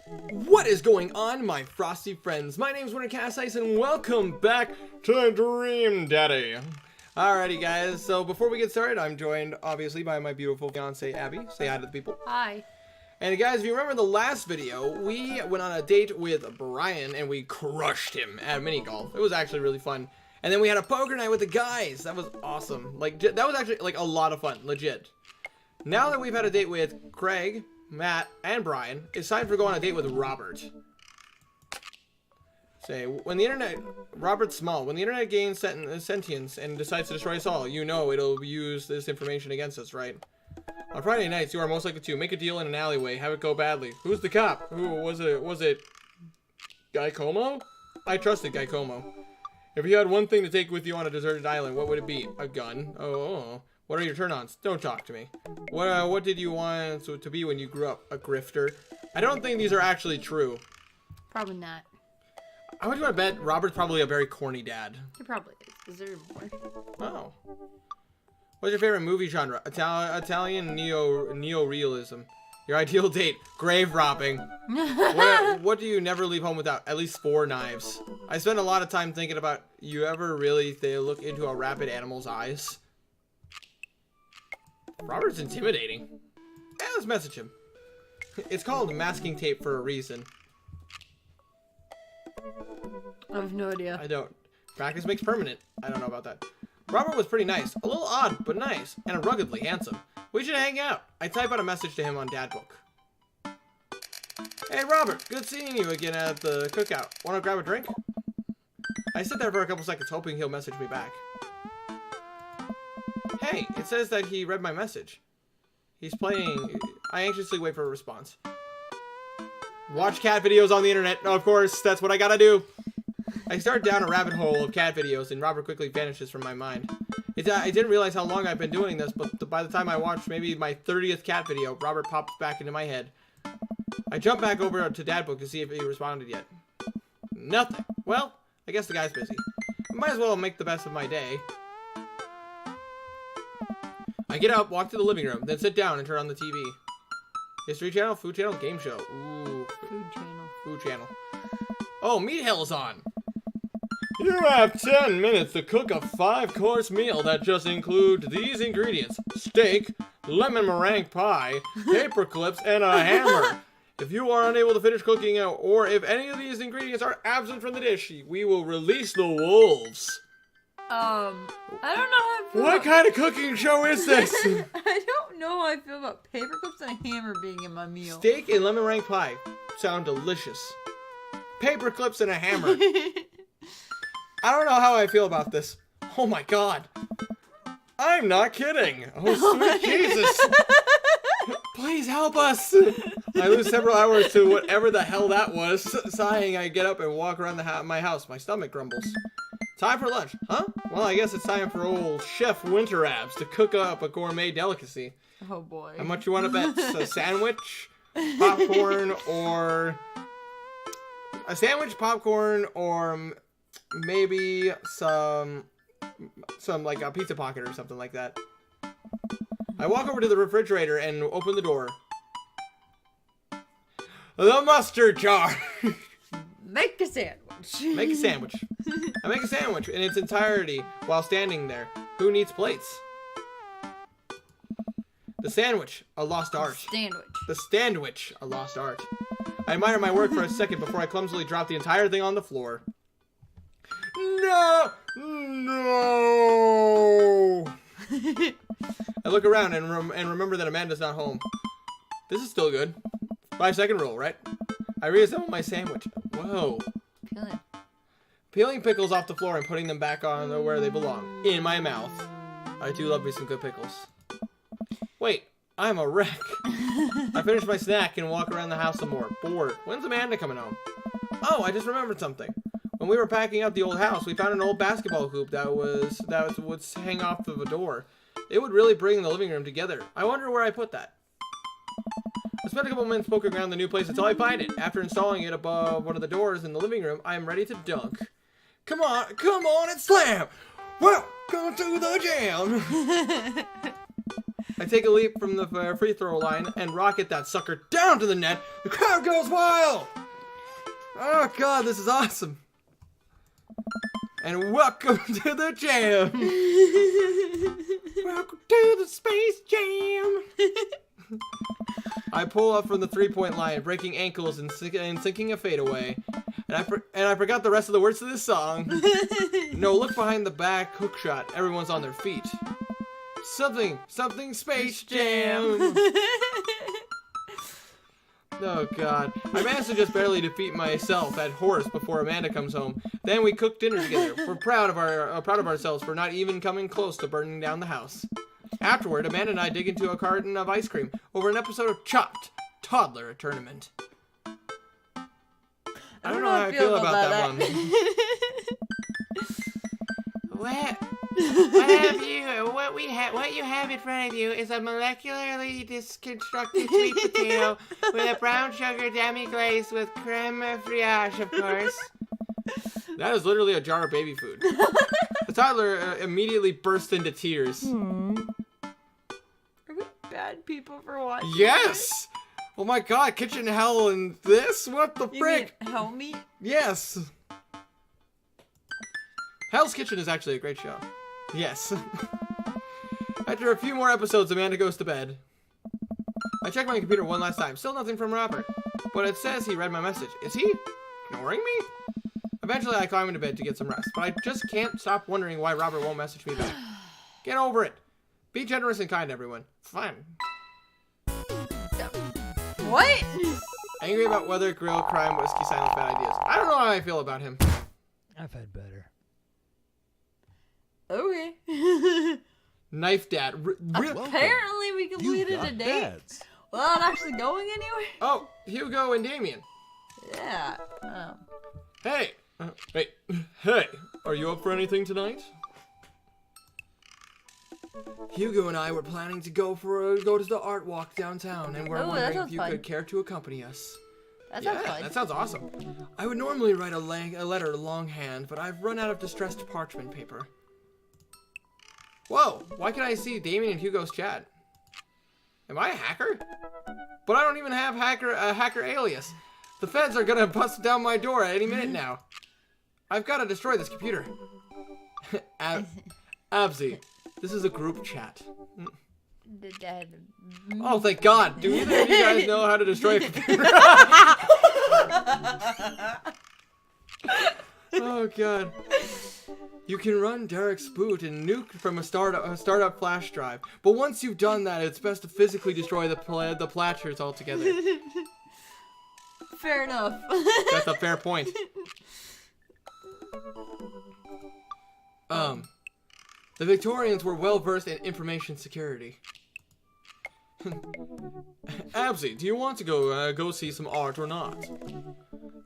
What is going on, my frosty friends? My name is Wintercasice, and welcome back to Dream Daddy. Alrighty, guys, so before we get started, I'm joined, obviously, by my beautiful fiancée, Abby. Say hi to the people. Hi. And guys, if you remember the last video, we went on a date with Brian, and we crushed him at mini golf. It was actually really fun. And then we had a poker night with the guys. That was awesome. Like, that was actually, like, a lot of fun. Legit. Now that we've had a date with Craig, Matt, and Brian, it's time for going on a date with Robert. Say, when the internet... Robert's small. When the internet gains sentience and decides to destroy us all, you know it'll use this information against us, right? On Friday nights, you are most likely to make a deal in an alleyway, have it go badly. Who's the cop? Who was it? Was it Guy Como? I trusted Guy Como. If you had one thing to take with you on a deserted island, what would it be? A gun? Oh. What are your turn-ons? Don't talk to me. What did you want to be when you grew up? A grifter? I don't think these are actually true. Probably not. I would bet Robert's probably a very corny dad. He probably is. Is there more? Oh. What's your favorite movie genre? Italian neo-realism. Your ideal date? Grave robbing. What do you never leave home without? At least 4 knives. I spend a lot of time thinking about, you ever really look into a rabid animal's eyes? Robert's intimidating. Yeah, let's message him. It's called masking tape for a reason. I have no idea. I don't. Practice makes permanent. I don't know about that. Robert was pretty nice. A little odd, but nice. And ruggedly handsome. We should hang out. I type out a message to him on Dadbook. Hey, Robert. Good seeing you again at the cookout. Want to grab a drink? I sit there for a couple seconds, hoping he'll message me back. Hey, it says that he read my message. He's playing. I anxiously wait for a response. Watch cat videos on the internet. Of course, that's what I gotta do. I start down a rabbit hole of cat videos, and Robert quickly vanishes from my mind. I didn't realize how long I've been doing this, but by the time I watched maybe my 30th cat video, Robert pops back into my head. I jump back over to Dadbook to see if he responded yet. Nothing. Well, I guess the guy's busy. I might as well make the best of my day. I get up, walk to the living room, then sit down and turn on the TV. History channel, food channel, game show. Ooh. Food channel. Food channel. Oh, Meat Hill's on. You have 10 minutes to cook a 5-course meal that just includes these ingredients. Steak, lemon meringue pie, paper clips, and a hammer. If you are unable to finish cooking or if any of these ingredients are absent from the dish, we will release the wolves. I don't know how I feel. What kind of cooking show is this? I don't know how I feel about paper clips and a hammer being in my meal. Steak and lemon meringue pie sound delicious. Paper clips and a hammer. I don't know how I feel about this. Oh my god. I'm not kidding. Oh, sweet Jesus. Please help us. I lose several hours to whatever the hell that was. Sighing, I get up and walk around my house. My stomach grumbles. Time for lunch, huh? Well, I guess it's time for old Chef Winterabs to cook up a gourmet delicacy. Oh boy. How much you want to bet? A sandwich, popcorn, or... A sandwich, popcorn, or maybe some like a pizza pocket or something like that. I walk over to the refrigerator and open the door. The mustard jar! Make a sandwich. Make a sandwich. I make a sandwich in its entirety while standing there. Who needs plates? The sandwich, a lost art. Sandwich. The standwich, a lost art. I admire my work for a second before I clumsily drop the entire thing on the floor. No! No! I look around and remember that Amanda's not home. This is still good. 5-second rule, right? I reassemble my sandwich. Whoa. Peel it. Peeling pickles off the floor and putting them back on where they belong. In my mouth. I do love me some good pickles. Wait, I'm a wreck. I finish my snack and walk around the house some more. Bored. When's Amanda coming home? Oh, I just remembered something. When we were packing up the old house, we found an old basketball hoop that would hang off of a door. It would really bring the living room together. I wonder where I put that. I spent a couple minutes poking around the new place until I find it. After installing it above one of the doors in the living room, I am ready to dunk. Come on and slam! Welcome to the jam! I take a leap from the free throw line and rocket that sucker down to the net. The crowd goes wild. Oh God, this is awesome. And welcome to the jam. Welcome to the Space Jam. I pull up from the 3-point line, breaking ankles and sinking a fadeaway. And I forgot the rest of the words to this song. No, look behind the back hook shot. Everyone's on their feet. Something Space Jam. Oh God. I managed to just barely defeat myself at horse before Amanda comes home. Then we cook dinner together. We're proud of ourselves for not even coming close to burning down the house. Afterward, Amanda and I dig into a carton of ice cream over an episode of Chopped, Toddler Tournament. I don't know how I feel about that one. What you have in front of you is a molecularly disconstructed sweet potato with a brown sugar demi-glace with creme fraiche, of course. That is literally a jar of baby food. The toddler immediately burst into tears. Are we bad people for watching? Yes! Oh my God, kitchen hell and this? What the frick? You mean Help Me? Yes. Hell's Kitchen is actually a great show. Yes. After a few more episodes, Amanda goes to bed. I check my computer one last time. Still nothing from Robert. But it says he read my message. Is he ignoring me? Eventually, I climb into bed to get some rest. But I just can't stop wondering why Robert won't message me back. Get over it. Be generous and kind, everyone. Fine. What? Angry about weather, grill, crime, whiskey, silent, bad ideas. I don't know how I feel about him. I've had better. Okay. Knife Dad. Apparently we completed a date without actually going anywhere. Oh, Hugo and Damien. Yeah. Hey. Wait. Hey. Are you up for anything tonight? Hugo and I were planning to go to the art walk downtown, and we're wondering if you could care to accompany us. That sounds fun. That sounds awesome. I would normally write a letter longhand, but I've run out of distressed parchment paper. Whoa, why can I see Damien and Hugo's chat? Am I a hacker? But I don't even have a hacker alias. The feds are gonna bust down my door at any minute now. I've gotta destroy this computer. Abzy, this is a group chat. Oh, thank God. Do either of you guys know how to destroy a computer? Oh, God. You can run Derek's boot and nuke from a startup flash drive. But once you've done that, it's best to physically destroy the Platchers altogether. Fair enough. That's a fair point. The Victorians were well versed in information security. Abzy, do you want to go see some art or not?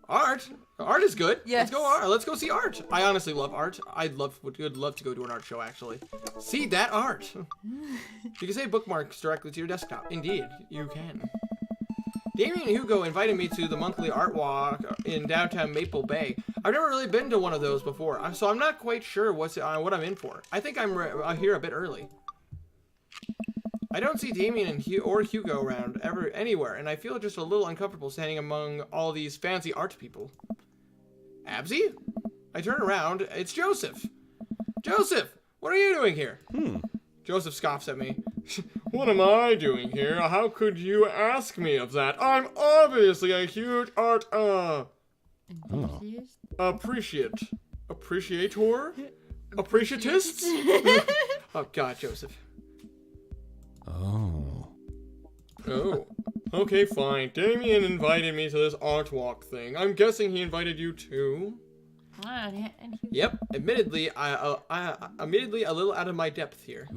Art? Art is good. Yes. Let's go see art. I honestly love art. Would love to go to an art show, actually. See that art. You can save bookmarks directly to your desktop. Indeed, you can. Damien and Hugo invited me to the monthly art walk in downtown Maple Bay. I've never really been to one of those before, so I'm not quite sure what I'm in for. I think I'm here a bit early. I don't see Damien or Hugo around anywhere, and I feel just a little uncomfortable standing among all these fancy art people. Abzy? I turn around. It's Joseph. Joseph, what are you doing here? Joseph scoffs at me. What am I doing here? How could you ask me of that? I'm obviously a huge art, appreciator? Appreciatist? Oh, God, Joseph. Oh. Oh. Okay, fine. Damien invited me to this art walk thing. I'm guessing he invited you too? Yep. Admittedly, I admittedly a little out of my depth here.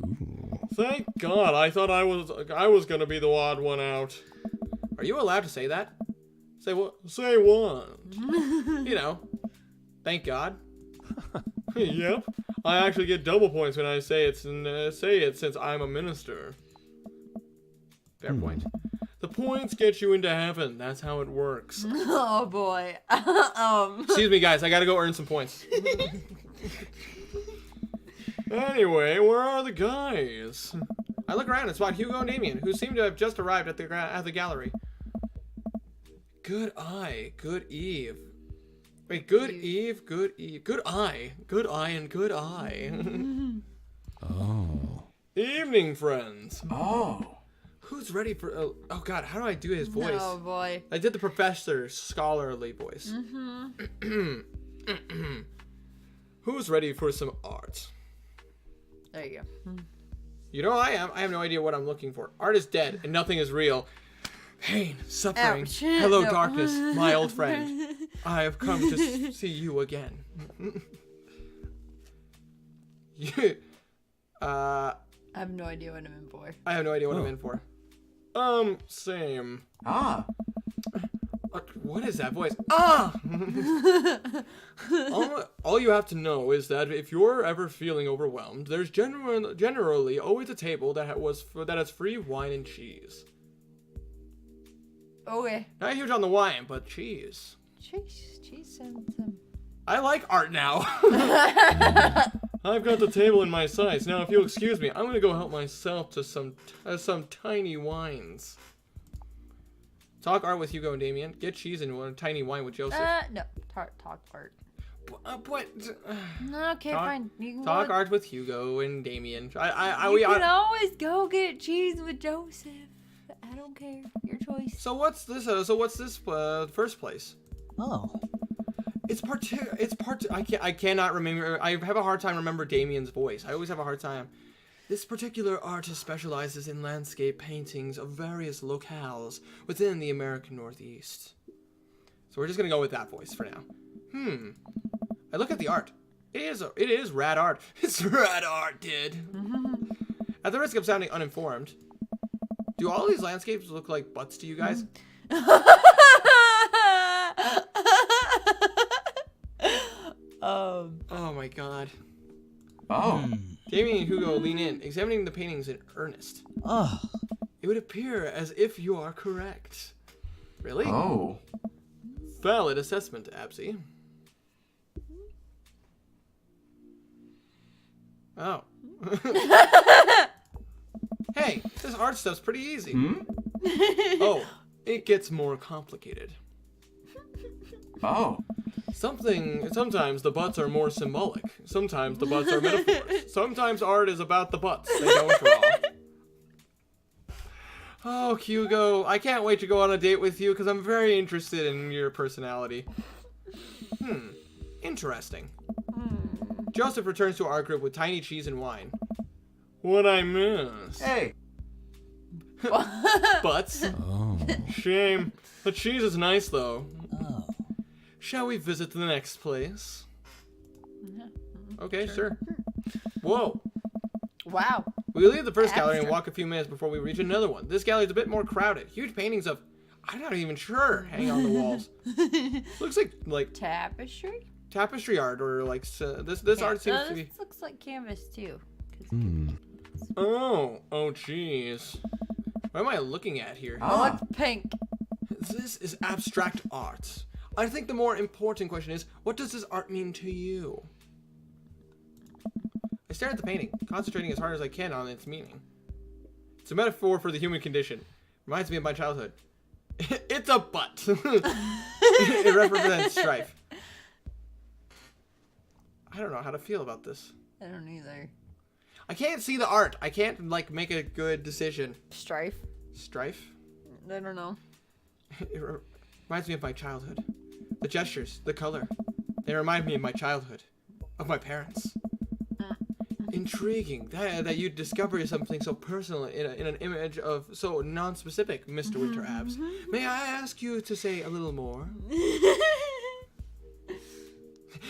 Thank God. I thought I was gonna be the odd one out. Are you allowed to say that? Say what? Say what? You know. Thank God. Yep. I actually get double points when I say it since I'm a minister. Fair point. The points get you into heaven. That's how it works. Oh boy. Excuse me, guys. I gotta go earn some points. Anyway, where are the guys? I look around and spot Hugo and Damien, who seem to have just arrived at the gallery. Good eye, good Eve. Wait, good Eve, good Eve, good eye, and good eye. Oh. Evening, friends. Oh. Who's ready for? Oh God, how do I do his voice? Oh boy. I did the professor's scholarly voice. Who's ready for some art? There you go. You know I am. I have no idea what I'm looking for. Art is dead and nothing is real. Pain, suffering. Ouch. Hello, No. darkness, my old friend. I have come to see you again. I have no idea what I'm in for. I have no idea what I'm in for. Same. Ah. What is that voice? All you have to know is that if you're ever feeling overwhelmed, there's generally always a table that has free wine and cheese. Okay. Not huge on the wine, but cheese. Cheese sounds. I like art now. I've got the table in my sights. Now, if you'll excuse me, I'm gonna go help myself to some tiny wines. Talk art with Hugo and Damien. Get cheese and tiny wine with Joseph. No. Talk art. What? Okay, fine. You can Talk go. art with Hugo and Damien. You can always go get cheese with Joseph. I don't care. Your choice. So what's this? First place? Oh. I cannot remember. I have a hard time remember Damien's voice. I always have a hard time. This particular artist specializes in landscape paintings of various locales within the American Northeast. So we're just gonna go with that voice for now. I look at the art. It is rad art. It's rad art, dude. At the risk of sounding uninformed, do all these landscapes look like butts to you guys? Oh my god. Oh. Damien and Hugo lean in, examining the paintings in earnest. Oh. It would appear as if you are correct. Really? Oh. Valid assessment, Absy. Oh. Hey, this art stuff's pretty easy. Oh, it gets more complicated. Oh. Sometimes the butts are more symbolic. Sometimes the butts are metaphors. Sometimes art is about the butts they don't draw. Oh, Hugo, I can't wait to go on a date with you because I'm very interested in your personality. Interesting. Joseph returns to our group with tiny cheese and wine. What I miss? Hey. Butts? Oh. Shame. The cheese is nice, though. Oh. Shall we visit the next place? Okay, sure. Whoa. Wow. We leave the first gallery and walk a few minutes before we reach another one. This gallery is a bit more crowded. Huge paintings of, I'm not even sure, hang on the walls. Looks like Tapestry? tapestry art or like this art seems to be. This looks like canvas too. Oh jeez. What am I looking at here? Oh, it's pink. This is abstract art. I think the more important question is, what does this art mean to you? I stare at the painting, concentrating as hard as I can on its meaning. It's a metaphor for the human condition. Reminds me of my childhood. It's a butt. It represents strife. I don't know how to feel about this. I don't either. I can't see the art. I can't like make a good decision. Strife? Strife? I don't know. It reminds me of my childhood. The gestures, the color. They remind me of my childhood. Of my parents. Intriguing that you discover something so personal in an image of so non-specific, Mr. Winter Abs. May I ask you to say a little more?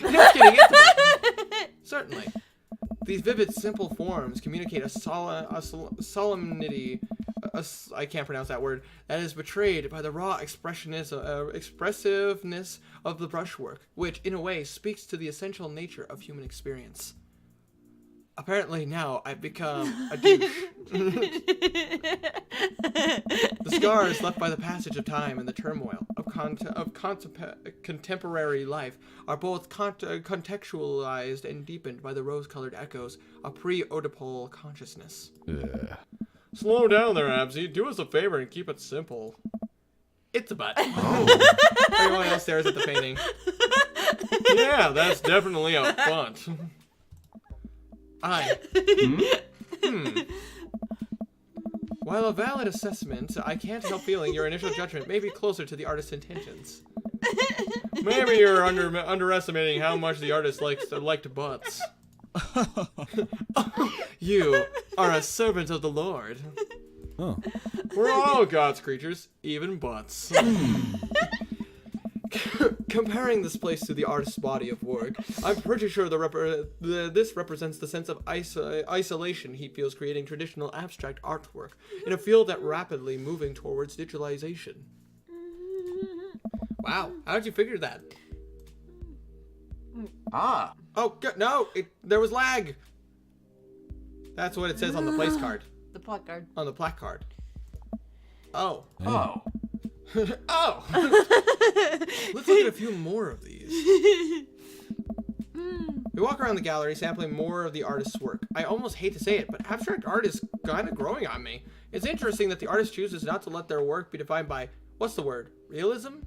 Just kidding, it's a certainly. These vivid, simple forms communicate a solemnity, I can't pronounce that word, that is betrayed by the raw expressiveness of the brushwork, which, in a way, speaks to the essential nature of human experience. Apparently now I've become a douche. The scars left by the passage of time and the turmoil of contemporary life are both contextualized and deepened by the rose-colored echoes of pre-Oedipal consciousness. Slow down there, Absy. Do us a favor and keep it simple. It's a butt. Oh. Everyone else stares at the painting. Yeah, that's definitely a butt. While a valid assessment, I can't help feeling your initial judgment may be closer to the artist's intentions. Maybe you're underestimating how much the artist liked butts. You are a servant of the Lord. Oh. We're all God's creatures, even butts. Comparing this place to the artist's body of work, I'm pretty sure this represents the sense of isolation he feels creating traditional abstract artwork in a field that rapidly moving towards digitalization. Wow, how did you figure that? Ah. Oh, no, there was lag. That's what it says on the place card. The placard. On the placard. Oh. Oh. Oh! Let's look at a few more of these. We walk around the gallery sampling more of the artist's work. I almost hate to say it, but abstract art is kind of growing on me. It's interesting that the artist chooses not to let their work be defined by, what's the word? Realism?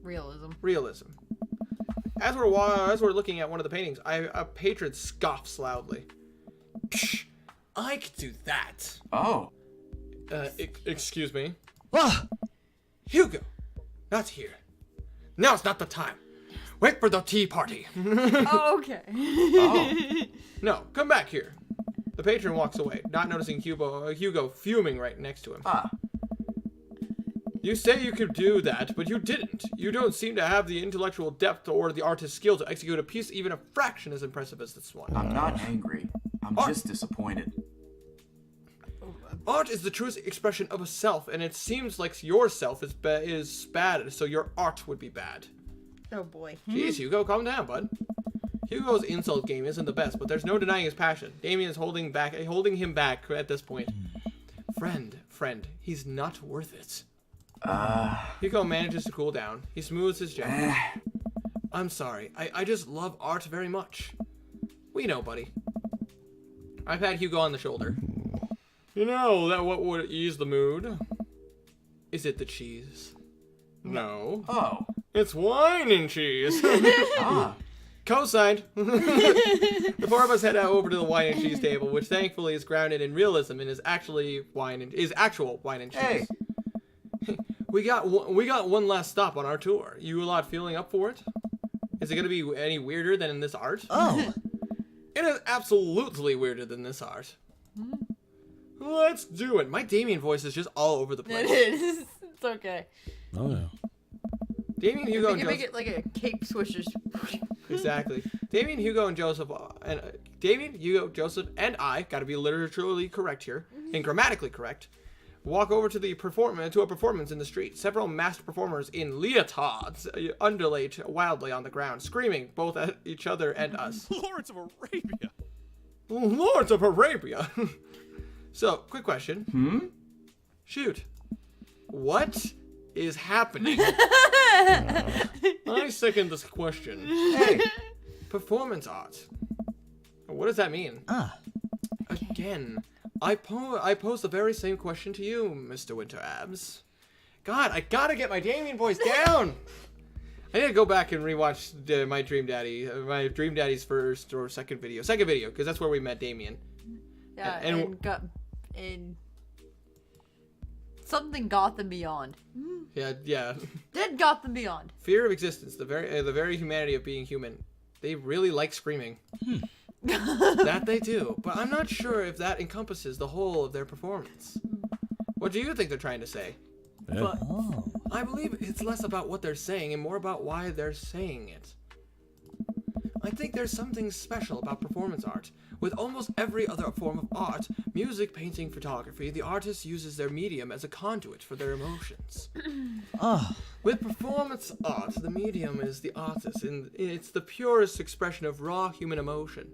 Realism. Realism. As we're looking at one of the paintings, a patron scoffs loudly. Psh, I could do that. Oh. Excuse me. Ah! Hugo, not here. Now's not the time. Wait for the tea party. Oh, okay. Oh. No, come back here. The patron walks away, not noticing Hugo fuming right next to him. Ah. You say you could do that, but you didn't. You don't seem to have the intellectual depth or the artist's skill to execute a piece even a fraction as impressive as this one. I'm not angry. I'm just disappointed. Art is the truest expression of a self, and it seems like your self is bad, so your art would be bad. Oh boy. Jeez, Hugo, calm down, bud. Hugo's insult game isn't the best, but there's no denying his passion. Damien is holding him back at this point. Friend, he's not worth it. Hugo manages to cool down. He smooths his jacket. I'm sorry, I just love art very much. We know, buddy. I've had Hugo on the shoulder. You know that what would ease the mood? Is it the cheese? No. Oh. It's wine and cheese. Ah. Co-signed. The four of us head out over to the wine and cheese table, which thankfully is grounded in realism and is actual wine and cheese. Hey. We got one last stop on our tour. You a lot feeling up for it? Is it gonna be any weirder than in this art? Oh. It is absolutely weirder than this art. Let's do it. My Damien voice is just all over the place. It is. It's okay. Oh, yeah. Damien, Hugo, and You Joseph. make it like a cake swishers. Exactly. Damien, Hugo, and Joseph, and I gotta be literally correct here and grammatically correct. Walk over to a performance in the street. Several masked performers in leotards undulate wildly on the ground, screaming both at each other and us. Lawrence of Arabia. Lords of Arabia. So, quick question. Shoot. What is happening? I second this question. Hey. Performance art. What does that mean? Again, I pose the very same question to you, Mr. Winterabs. God, I gotta get my Damien voice down. I need to go back and rewatch my Dream Daddy's first or second video, because that's where we met Damien. Yeah, And- and something Gotham Beyond. Yeah. Did Gotham Beyond. Fear of existence, the very humanity of being human. They really like screaming. That they do, but I'm not sure if that encompasses the whole of their performance. What do you think they're trying to say? Yeah. I believe it's less about what they're saying and more about why they're saying it. I think there's something special about performance art. With almost every other form of art, music, painting, photography, the artist uses their medium as a conduit for their emotions. With performance art, the medium is the artist, and it's the purest expression of raw human emotion.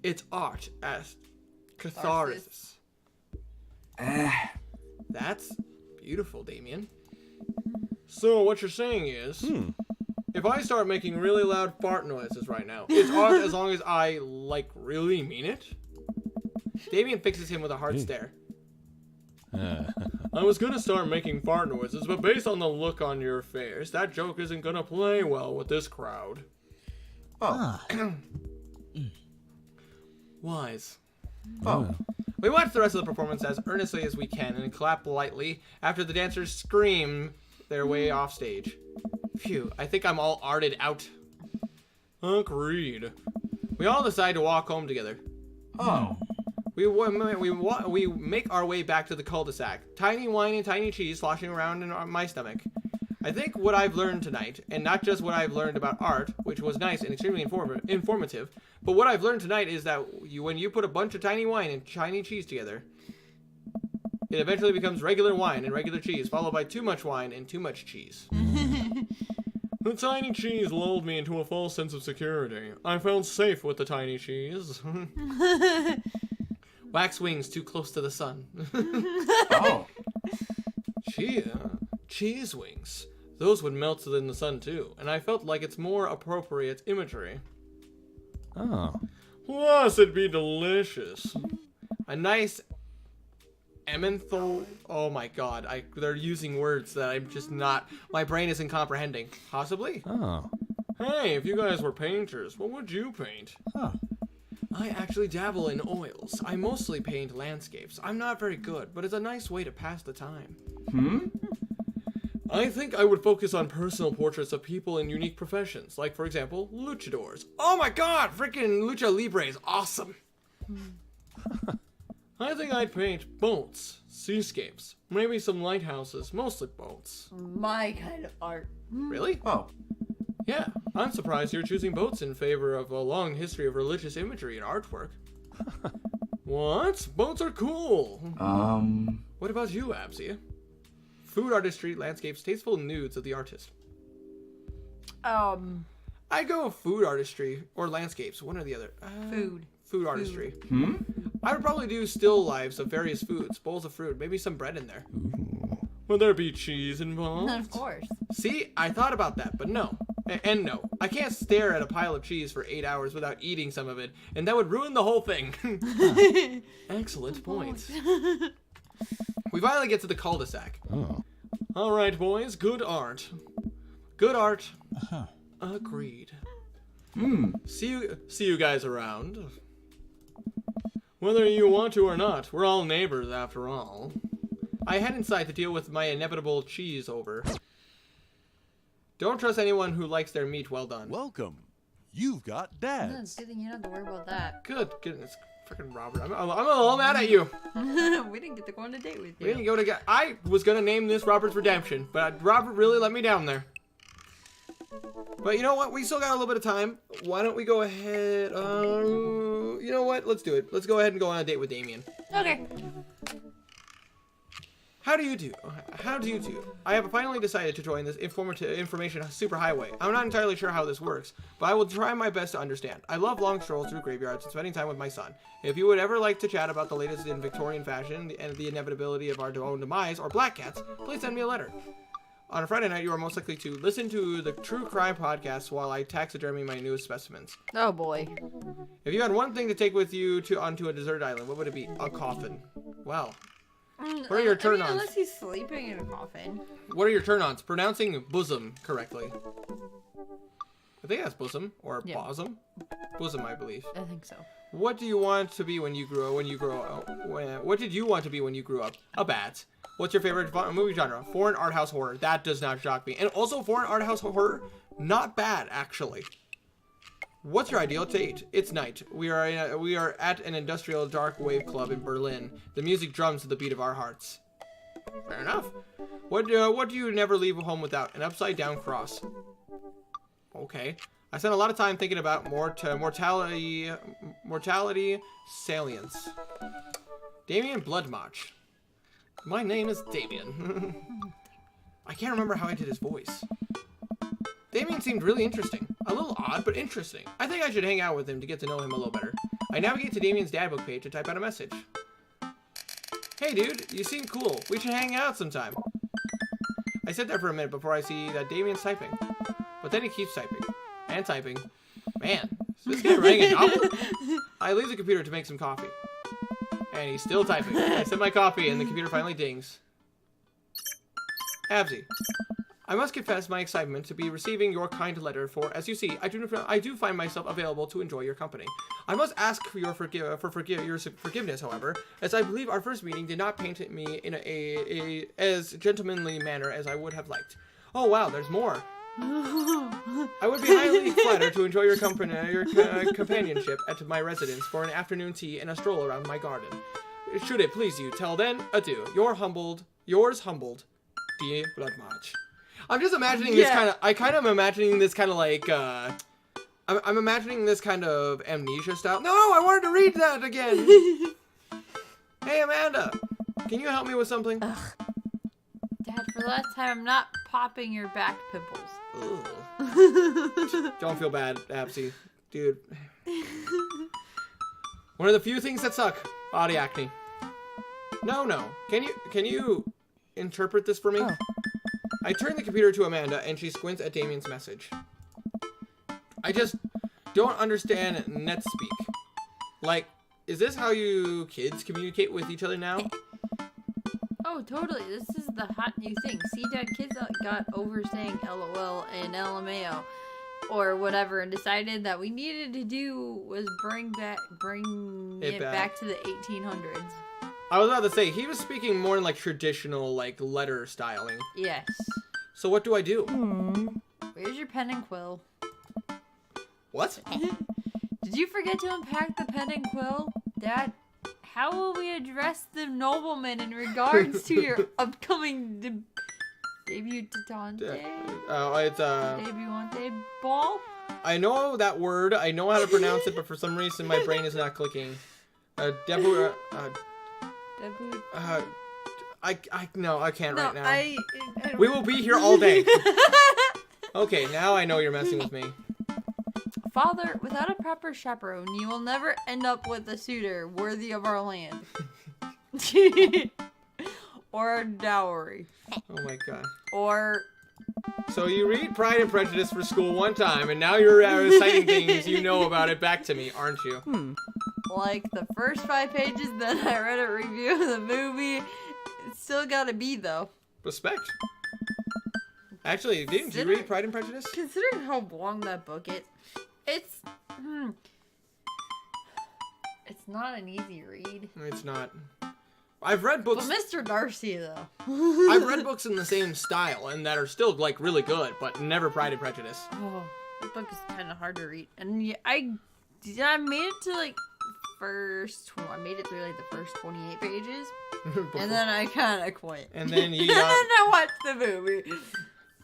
It's art as catharsis. That's beautiful, Damien. So what you're saying is, if I start making really loud fart noises right now, it's art as long as I, really mean it? Damien fixes him with a hard stare. I was gonna start making fart noises, but based on the look on your face, that joke isn't gonna play well with this crowd. Oh. Wise. Oh. We watch the rest of the performance as earnestly as we can and clap lightly after the dancers scream their way off stage. Phew, I think I'm all arted out. Agreed. We all decide to walk home together. Oh. We make our way back to the cul-de-sac. Tiny wine and tiny cheese sloshing around in my stomach. I think what I've learned tonight, and not just what I've learned about art, which was nice and extremely informative, but what I've learned tonight is that when you put a bunch of tiny wine and tiny cheese together, it eventually becomes regular wine and regular cheese, followed by too much wine and too much cheese. The tiny cheese lulled me into a false sense of security. I felt safe with the tiny cheese. Wax wings too close to the sun. Oh. Cheese wings. Those would melt in the sun too, and I felt like it's more appropriate imagery. Oh. Plus, it'd be delicious. A nice emmenthal. Oh my god, they're using words that I'm just not. My brain isn't comprehending. Possibly? Oh. Hey, if you guys were painters, what would you paint? Huh. I actually dabble in oils. I mostly paint landscapes. I'm not very good, but it's a nice way to pass the time. I think I would focus on personal portraits of people in unique professions, like, for example, luchadors. Oh my god, freaking Lucha Libre is awesome. I think I'd paint boats, seascapes, maybe some lighthouses, mostly boats. My kind of art. Really? Oh. Yeah, I'm surprised you're choosing boats in favor of a long history of religious imagery and artwork. What? Boats are cool. What about you, Absia? Food artistry, landscapes, tasteful nudes of the artist. I go food artistry or landscapes, one or the other. Food artistry. I would probably do still lives of various foods, bowls of fruit, maybe some bread in there. Will there be cheese involved? Of course. See, I thought about that, but no. And no. I can't stare at a pile of cheese for 8 hours without eating some of it, and that would ruin the whole thing. Excellent point. We finally get to the cul-de-sac. Oh. All right, boys, good art. Good art. Agreed. See you guys around. Whether you want to or not, we're all neighbors after all. I head inside to deal with my inevitable cheese over. Don't trust anyone who likes their meat well done. Welcome. You've got No, dads. good thing you don't have to worry about that. Good goodness, freaking Robert. I'm a little mad at you. We didn't get to go on a date with We you. didn't go to. I was gonna name this Robert's Redemption, but Robert really let me down there. But you know what? We still got a little bit of time. Why don't we go ahead? You know what? Let's do it. Let's go ahead and go on a date with Damien. Okay. How do you do? How do you do? I have finally decided to join this information superhighway. I'm not entirely sure how this works, but I will try my best to understand. I love long strolls through graveyards and spending time with my son. If you would ever like to chat about the latest in Victorian fashion and the inevitability of our own demise or black cats, please send me a letter. On a Friday night, you are most likely to listen to the True Crime podcast while I taxidermy my newest specimens. Oh boy. If you had one thing to take with you onto a desert island, what would it be? A coffin. Wow. What are your turn-ons? Unless he's sleeping in a coffin. What are your turn-ons? Pronouncing bosom correctly. I think that's bosom or Yeah. bosom. Bosom, I believe. I think so. What do you want to be when you grow up? What did you want to be when you grew up? A bat. What's your favorite movie genre? Foreign art house horror. That does not shock me. And also foreign art house horror, not bad actually. What's your ideal date? It's night. We are at an industrial dark wave club in Berlin. The music drums to the beat of our hearts. Fair enough. What do you never leave home without? An upside down cross. Okay. I spent a lot of time thinking about mortality salience. Damien Bloodmarch. My name is Damien. I can't remember how I did his voice. Damien seemed really interesting. A little odd, but interesting. I think I should hang out with him to get to know him a little better. I navigate to Damien's dadbook page to type out a message. Hey dude, you seem cool. We should hang out sometime. I sit there for a minute before I see that Damien's typing. But then he keeps typing. And typing. Man, is this guy writing a novel? I leave the computer to make some coffee. And he's still typing. I sip my coffee and the computer finally dings. Absy, I must confess my excitement to be receiving your kind letter, for, as you see, I do find myself available to enjoy your company. I must ask for your forgiveness, however, as I believe our first meeting did not paint me in a as gentlemanly manner as I would have liked. Oh wow, there's more. I would be highly flattered to enjoy your company, companionship at my residence for an afternoon tea and a stroll around my garden. Should it please you, till then, adieu. Yours humbled, D. Bloodmarch. I'm just imagining this kind of. I kind of am imagining this kind of like. I'm imagining this kind of amnesia style. No, I wanted to read that again. Hey, Amanda, can you help me with something? Ugh. Dad, for the last time, I'm not popping your back pimples. Don't feel bad, Absy, dude. One of the few things that suck: body acne. No. Can you interpret this for me? Oh. I turn the computer to Amanda, and she squints at Damien's message. I just don't understand NetSpeak. Like, is this how you kids communicate with each other now? Oh, totally. This is the hot new thing. See, Dad, kids got over saying LOL and LMAO or whatever and decided that we needed to do was bring it back to the 1800s. I was about to say, he was speaking more in like traditional, like letter styling. Yes. So what do I do? Where's your pen and quill? What? Did you forget to unpack the pen and quill? Dad, how will we address the nobleman in regards to your upcoming debutante? It's Debutante ball? I know that word. I know how to pronounce it, but for some reason my brain is not clicking. Debut. No, I can't right now. I We will be here all day. Okay, now I know you're messing with me. Father, without a proper chaperone, you will never end up with a suitor worthy of our land. Or a dowry. Oh my god. Or... So you read Pride and Prejudice for school one time, and now you're reciting things you know about it back to me, aren't you? Like the first 5 pages that I read a review of the movie, it's still gotta be though. Respect. Actually, didn't you read Pride and Prejudice? Considering how long that book is, it's not an easy read. It's not. I've read books. But Mr. Darcy though. I've read books in the same style and that are still like really good, but never Pride and Prejudice. Oh, that book is kind of hard to read, and yeah, I made it to like I made it through like the first 28 pages, and then I kind of quit. And then you and then I watched the movie.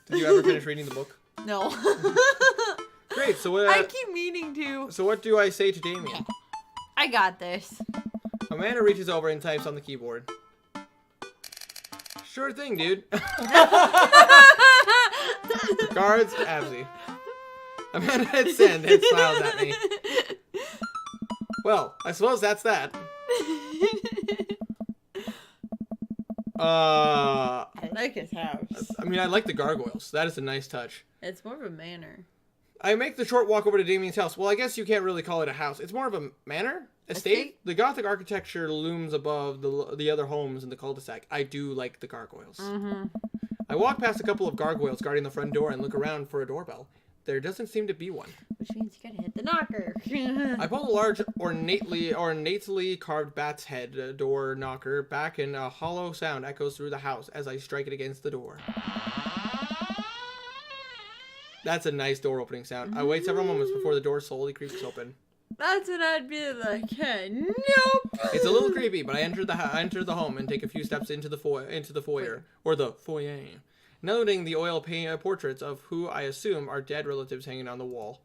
Did you ever finish reading the book? No. Great. So what? I keep meaning to. So what do I say to Damien? I got this. Amanda reaches over and types on the keyboard. Sure thing, dude. Cards, Absy. Amanda hits send and smiles at me. Well, I suppose that's that. I like his house. I mean, I like the gargoyles. That is a nice touch. It's more of a manor. I make the short walk over to Damien's house. Well, I guess you can't really call it a house. It's more of a manor? Estate? The Gothic architecture looms above the other homes in the cul-de-sac. I do like the gargoyles. Mm-hmm. I walk past a couple of gargoyles guarding the front door and look around for a doorbell. There doesn't seem to be one. Which means you gotta hit the knocker. I pull a large, ornately carved bat's head door knocker back, and a hollow sound echoes through the house as I strike it against the door. That's a nice door opening sound. I wait several moments before the door slowly creaks open. That's what I'd be like. Hey, nope. It's a little creepy, but I enter the home and take a few steps into the foyer, or the foyer, noting the oil paint portraits of who I assume are dead relatives hanging on the wall.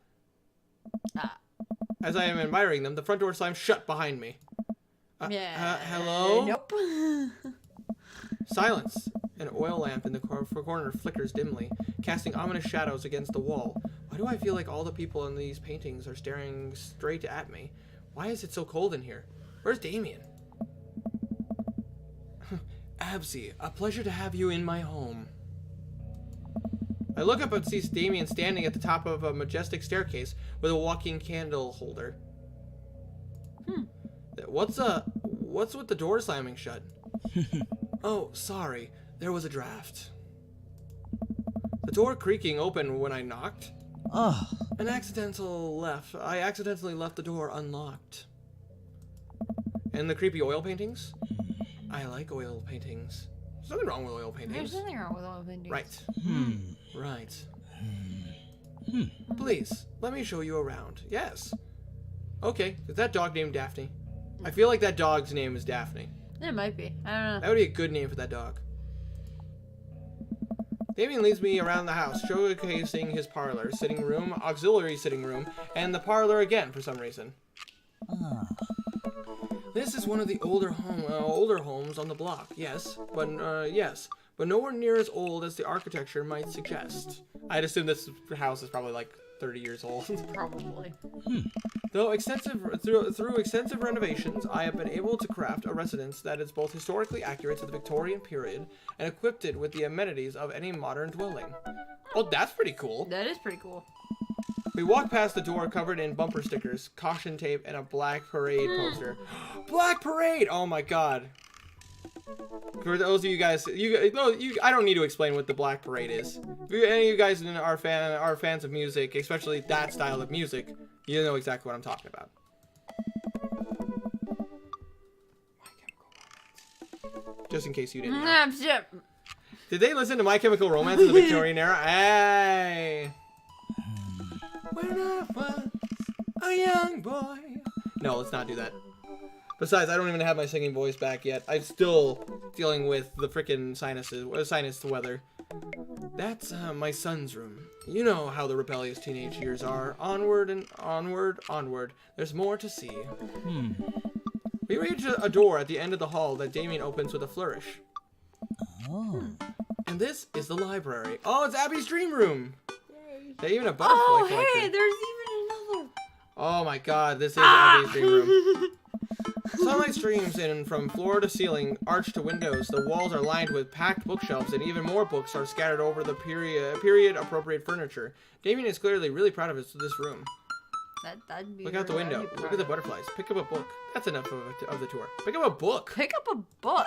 As I am admiring them, the front door slams shut behind me. Hello? Nope. Silence. An oil lamp in the corner flickers dimly, casting ominous shadows against the wall. Why do I feel like all the people in these paintings are staring straight at me? Why is it so cold in here? Where's Damien? Absy, a pleasure to have you in my home. I look up and see Damien standing at the top of a majestic staircase with a walking candle holder. What's what's with the door slamming shut? Oh, sorry. There was a draft. The door creaking open when I knocked. Oh. I accidentally left the door unlocked. And the creepy oil paintings? I like oil paintings. There's nothing wrong with oil paintings. There's nothing wrong with oil paintings. Right. Hmm. Right. Please, let me show you around. Yes. Okay, is that dog named Daphne? I feel like that dog's name is Daphne. It might be. I don't know. That would be a good name for that dog. Damien leads me around the house, showcasing his parlor, sitting room, auxiliary sitting room, and the parlor again for some reason. This is one of the older homes on the block. Yes, but nowhere near as old as the architecture might suggest. I'd assume this house is probably like 30 years old. Probably. Though through extensive renovations, I have been able to craft a residence that is both historically accurate to the Victorian period and equipped it with the amenities of any modern dwelling. Oh, that's pretty cool. That is pretty cool. We walk past the door covered in bumper stickers, caution tape, and a Black Parade poster. Black Parade! Oh my god. For those of you guys, I don't need to explain what the Black Parade is. If any of you guys are fans of music, especially that style of music, you know exactly what I'm talking about. Just in case you didn't know. Did they listen to My Chemical Romance in the Victorian era? Hey! When I was a young boy. No, let's not do that. Besides, I don't even have my singing voice back yet. I'm still dealing with the frickin' sinus weather. That's my son's room. You know how the rebellious teenage years are. Onward and onward, onward. There's more to see. We reach a door at the end of the hall that Damien opens with a flourish. Oh. And this is the library. Oh, it's Abby's dream room. They even a butterfly Oh, collection. hey, there's even another. Oh my god, this is Abby's dream room. Sunlight streams in from floor to ceiling, arched to windows. The walls are lined with packed bookshelves, and even more books are scattered over the period-appropriate furniture. Damien is clearly really proud of this room. That'd be Look out the window. Look at the butterflies. Pick up a book. That's enough of the tour. Pick up a book. Pick up a book.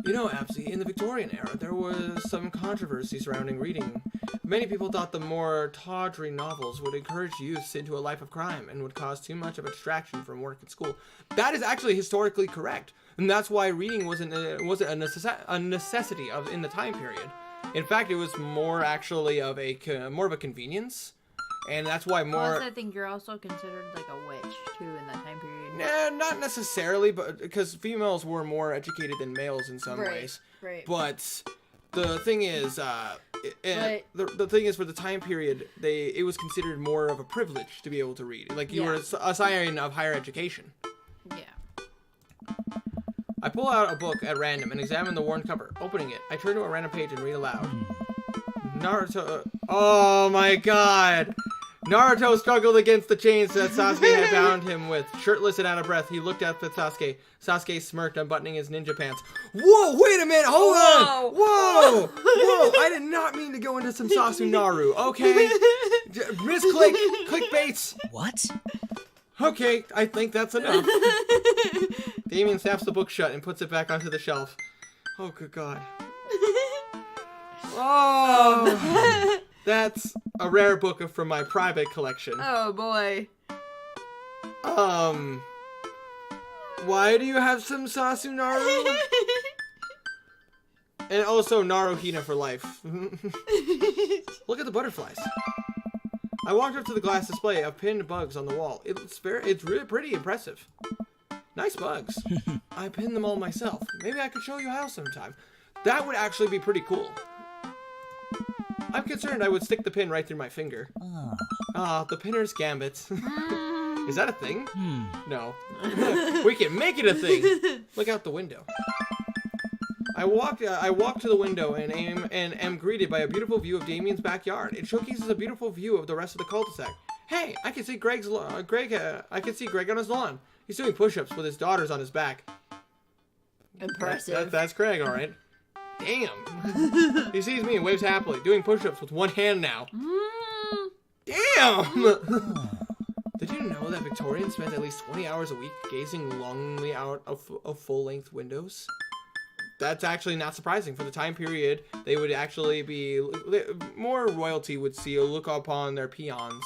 You know, Absy, in the Victorian era, there was some controversy surrounding reading. Many people thought the more tawdry novels would encourage youths into a life of crime and would cause too much of a distraction from work and school. That is actually historically correct, and that's why reading wasn't a necessity in the time period. In fact, it was more actually of more of a convenience, and that's why more. Plus, I think you're also considered like a witch too in that time period. Nah, not necessarily, but because females were more educated than males in some ways. Right. But the thing is, the thing is, for the time period, it was considered more of a privilege to be able to read. Like you were a sign of higher education. Yeah. I pull out a book at random and examine the worn cover. Opening it, I turn to a random page and read aloud. Naruto. Oh my god! Naruto struggled against the chains that Sasuke had bound him with. Shirtless and out of breath, he looked up at Sasuke. Sasuke smirked, unbuttoning his ninja pants. Whoa, wait a minute, hold on! Whoa! Whoa! I did not mean to go into some Sasunaru, okay? Misclick, clickbaits. What? Okay, I think that's enough. Damien snaps the book shut and puts it back onto the shelf. Oh, good God. Oh, that's a rare book from my private collection. Oh boy. Why do you have some Sasunaru? And also Naruhina for life. Look at the butterflies. I walked up to the glass display of pinned bugs on the wall. It's really pretty impressive. Nice bugs. I pinned them all myself. Maybe I could show you how sometime. That would actually be pretty cool. I'm concerned I would stick the pin right through my finger. The pinner's gambit. Is that a thing? No. We can make it a thing. Look out the window. I walk to the window and am greeted by a beautiful view of Damien's backyard. It showcases a beautiful view of the rest of the cul-de-sac. Hey, I can see Greg on his lawn. He's doing push-ups with his daughters on his back. Impressive. That's Craig, all right. Damn. He sees me and waves happily, doing push-ups with one hand now. Damn. Did you you know that Victorians spent at least 20 hours a week gazing longingly out of full-length windows? That's actually not surprising. For the time period, they would actually be... More royalty would see a look upon their peons.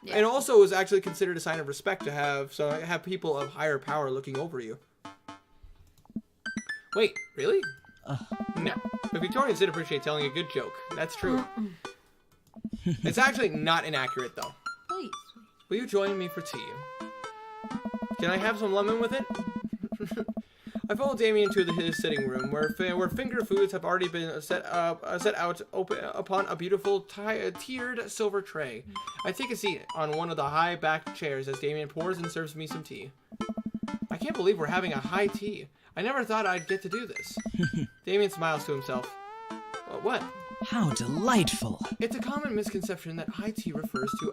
Yeah. And also was actually considered a sign of respect to have people of higher power looking over you. Wait, really? No. The Victorians did appreciate telling a good joke. That's true. It's actually not inaccurate, though. Please. Will you join me for tea? Can I have some lemon with it? I followed Damien into his sitting room, where finger foods have already been set out upon a beautiful tiered silver tray. I take a seat on one of the high-backed chairs as Damien pours and serves me some tea. I can't believe we're having a high tea. I never thought I'd get to do this. Damien smiles to himself. What? How delightful. It's a common misconception that high tea refers to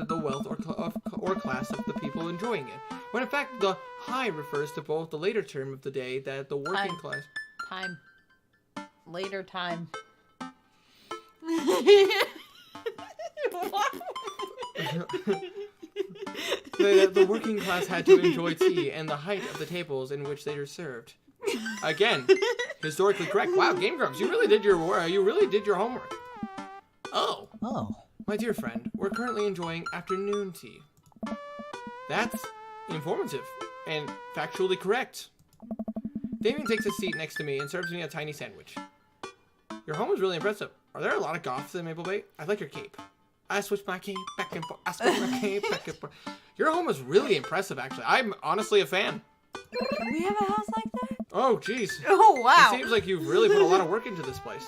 the wealth or class of the people enjoying it, when in fact the high refers to both the later term of the day that the working class... Time. Later time. The working class had to enjoy tea and the height of the tables in which they are served. Again, historically correct. Wow, Game Grumps, you really did your homework. Oh. My dear friend, we're currently enjoying afternoon tea. That's informative and factually correct. Damien takes a seat next to me and serves me a tiny sandwich. Your home is really impressive. Are there a lot of goths in Maple Bay? I like your cape. I switch my cape back and forth. I switch my cape back and forth. Your home is really impressive, actually. I'm honestly a fan. Can we have a house like that? Oh, jeez. Oh, wow. It seems like you've really put a lot of work into this place.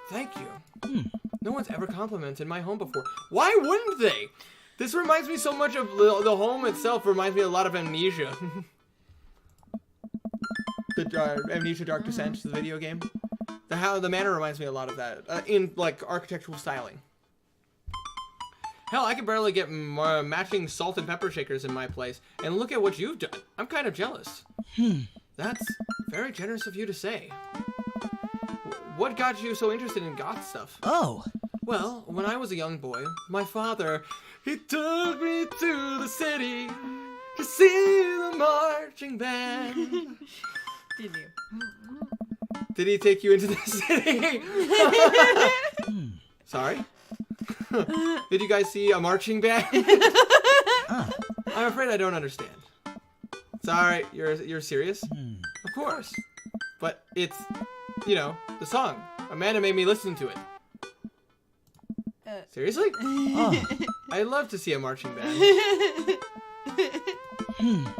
Thank you. No one's ever complimented my home before. Why wouldn't they? This reminds me so much of the home itself. Reminds me a lot of Amnesia. The Amnesia Dark Descent, the video game. The manor reminds me a lot of that in like architectural styling. Hell, I can barely get matching salt and pepper shakers in my place, and look at what you've done. I'm kind of jealous. That's very generous of you to say. What got you so interested in goth stuff? Oh. Well, when I was a young boy, my father, he took me to the city to see the marching band. Did you? Did he take you into the city? Sorry? Did you guys see a marching band? I'm afraid I don't understand. Sorry, you're serious? Of course. But it's, you know, the song. Amanda made me listen to it. Seriously? I'd love to see a marching band.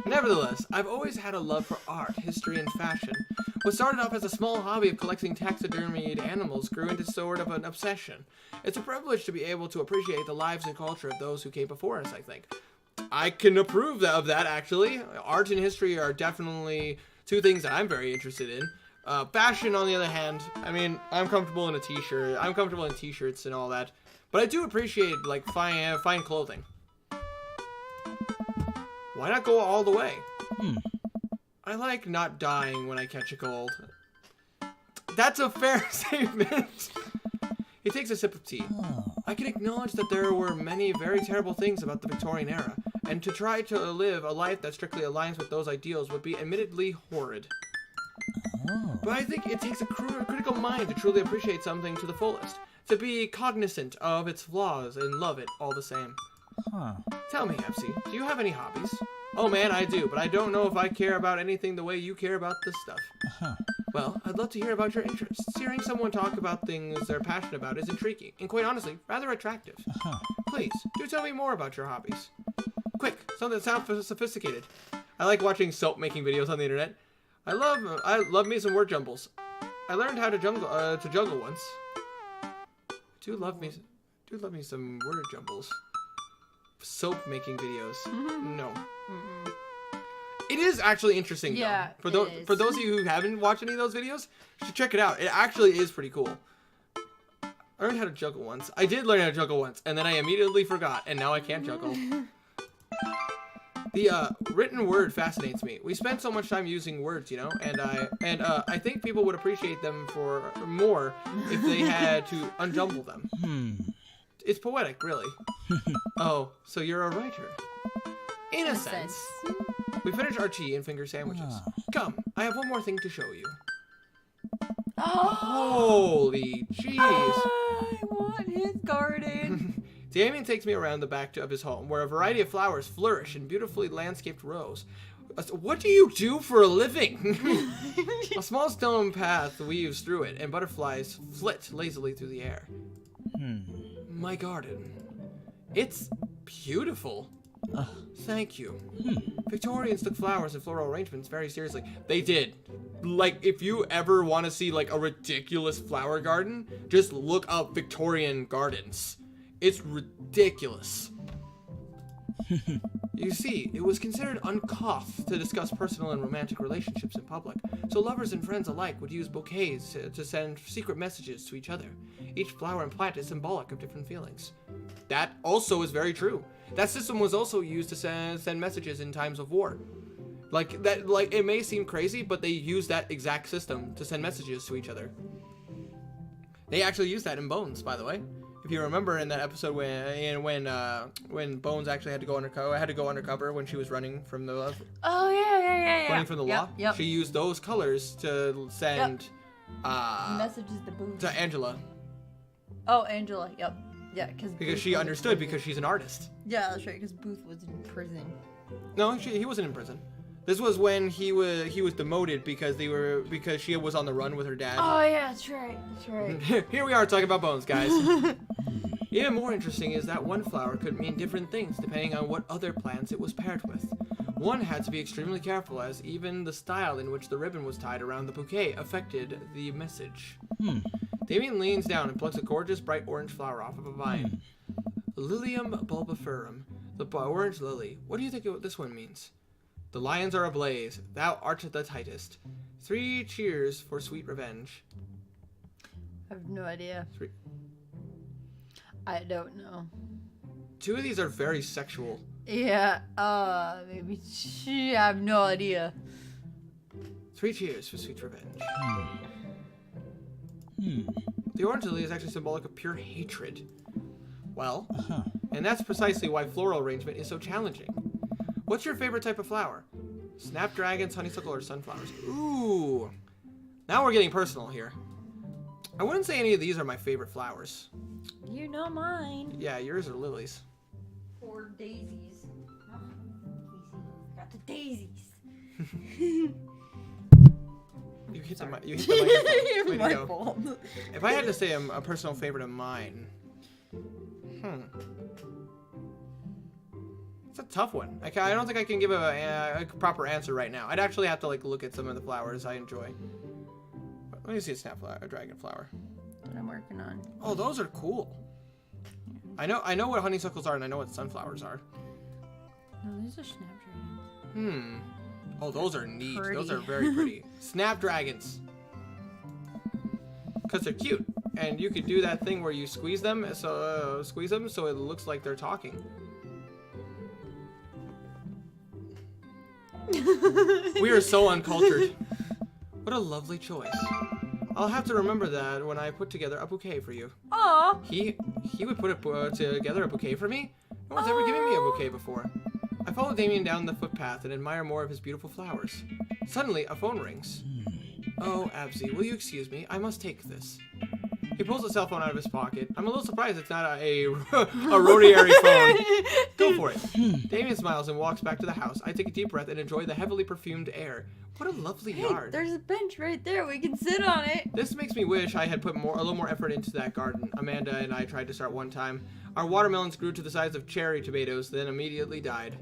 Nevertheless, I've always had a love for art, history, and fashion. What started off as a small hobby of collecting taxidermied animals grew into sort of an obsession. It's a privilege to be able to appreciate the lives and culture of those who came before us, I think. I can approve of that, actually. Art and history are definitely two things that I'm very interested in. Fashion, on the other hand, I mean, I'm comfortable in a t-shirt. I'm comfortable in t-shirts and all that. But I do appreciate, like, fine clothing. Why not go all the way? I like not dying when I catch a cold. That's a fair statement. He takes a sip of tea. I can acknowledge that there were many very terrible things about the Victorian era, and to try to live a life that strictly aligns with those ideals would be admittedly horrid. But I think it takes a critical mind to truly appreciate something to the fullest, to be cognizant of its flaws and love it all the same. Tell me, Epsy, do you have any hobbies? Oh man, I do, but I don't know if I care about anything the way you care about this stuff. Well, I'd love to hear about your interests. Hearing someone talk about things they're passionate about is intriguing, and quite honestly, rather attractive. Please, do tell me more about your hobbies. Quick, something that sounds sophisticated. I like watching soap making videos on the internet. I love me some word jumbles. I learned how to juggle once. Do love me some word jumbles. Soap making videos. No. It is actually interesting, yeah, though. For those of you who haven't watched any of those videos, you should check it out. It actually is pretty cool. I learned how to juggle once. I did learn how to juggle once, and then I immediately forgot, and now I can't juggle. The written word fascinates me. We spend so much time using words, you know, and I think people would appreciate them for more if they had to unjumble them. It's poetic, really. Oh, so you're a writer. In a sense. We finished our tea and finger sandwiches. Come, I have one more thing to show you. Holy jeez. I want his garden. Damien takes me around the back of his home, where a variety of flowers flourish in beautifully landscaped rows. What do you do for a living? A small stone path weaves through it, and butterflies flit lazily through the air. My garden. It's beautiful. Thank you. Victorians took flowers and floral arrangements very seriously. They did. Like, if you ever want to see, like, a ridiculous flower garden, just look up Victorian gardens. It's ridiculous. You see, it was considered uncouth to discuss personal and romantic relationships in public, so lovers and friends alike would use bouquets to send secret messages to each other. Each flower and plant is symbolic of different feelings. That also is very true. That system was also used to send messages in times of war. Like, it may seem crazy, but they use that exact system to send messages to each other. They actually use that in Bones, by the way. If you remember in that episode when Bones actually had to go undercover when she was running from the running from the law. Yep. She used those colors to send messages to Booth. to Angela. Oh, Angela. Yep. Yeah, because she understood because she's an artist. Yeah, that's right. Because Booth was in prison. No, he wasn't in prison. This was when he was demoted because she was on the run with her dad. Oh yeah, that's right. That's right. Here we are talking about Bones, guys. Even more interesting is that one flower could mean different things depending on what other plants it was paired with. One had to be extremely careful, as even the style in which the ribbon was tied around the bouquet affected the message. Damien leans down and plucks a gorgeous bright orange flower off of a vine. Lilium bulbiferum, the orange lily. What do you think this one means? The lions are ablaze. Thou art the tightest. 3 cheers for sweet revenge. I have no idea. 3. I don't know. 2 of these are very sexual. Yeah. Maybe. I have no idea. 3 cheers for sweet revenge. The orange lily is actually symbolic of pure hatred. Well, and that's precisely why floral arrangement is so challenging. What's your favorite type of flower? Snapdragons, honeysuckle, or sunflowers? Ooh. Now we're getting personal here. I wouldn't say any of these are my favorite flowers. You know mine. Yeah, yours are lilies. Or daisies. Oh, easy. Got the daisies. You hit the microphone. Way to My go. fault. If I had to say a personal favorite of mine, it's a tough one. I don't think I can give a proper answer right now. I'd actually have to look at some of the flowers I enjoy. But let me see a dragon flower. What I'm working on. Oh, those are cool. I know what honeysuckles are, and I know what sunflowers are. No, these are snapdragons. Oh, those are neat. Pretty. Those are very pretty. Snapdragons. Because they're cute. And you could do that thing where you squeeze them so it looks like they're talking. We are so uncultured. What a lovely choice. I'll have to remember that when I put together a bouquet for you. Aw. He would put together a bouquet for me? No one's ever given me a bouquet before. I follow Damien down the footpath and admire more of his beautiful flowers. Suddenly, a phone rings. Oh, Absy, will you excuse me? I must take this. He pulls a cell phone out of his pocket. I'm a little surprised it's not a rotary phone. Go for it. Damien smiles and walks back to the house. I take a deep breath and enjoy the heavily perfumed air. What a lovely yard. There's a bench right there. We can sit on it. This makes me wish I had put a little more effort into that garden. Amanda and I tried to start one time. Our watermelons grew to the size of cherry tomatoes, then immediately died.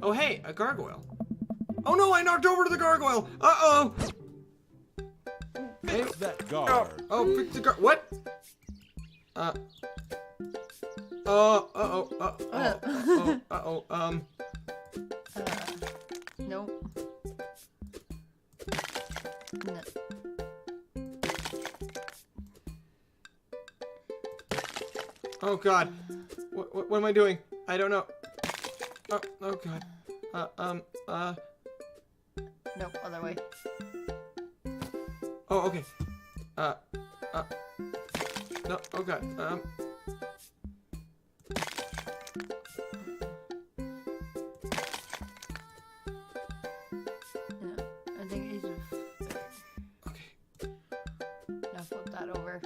Oh, hey, a gargoyle. Oh no, I knocked over to the gargoyle. Uh-oh. Fix that guard. Oh, fix the guard. What? Nope. No. Oh God. What am I doing? I don't know. Oh God. Nope, other way. Oh, okay. No, oh God. Yeah, I think he's Okay. now flip that over.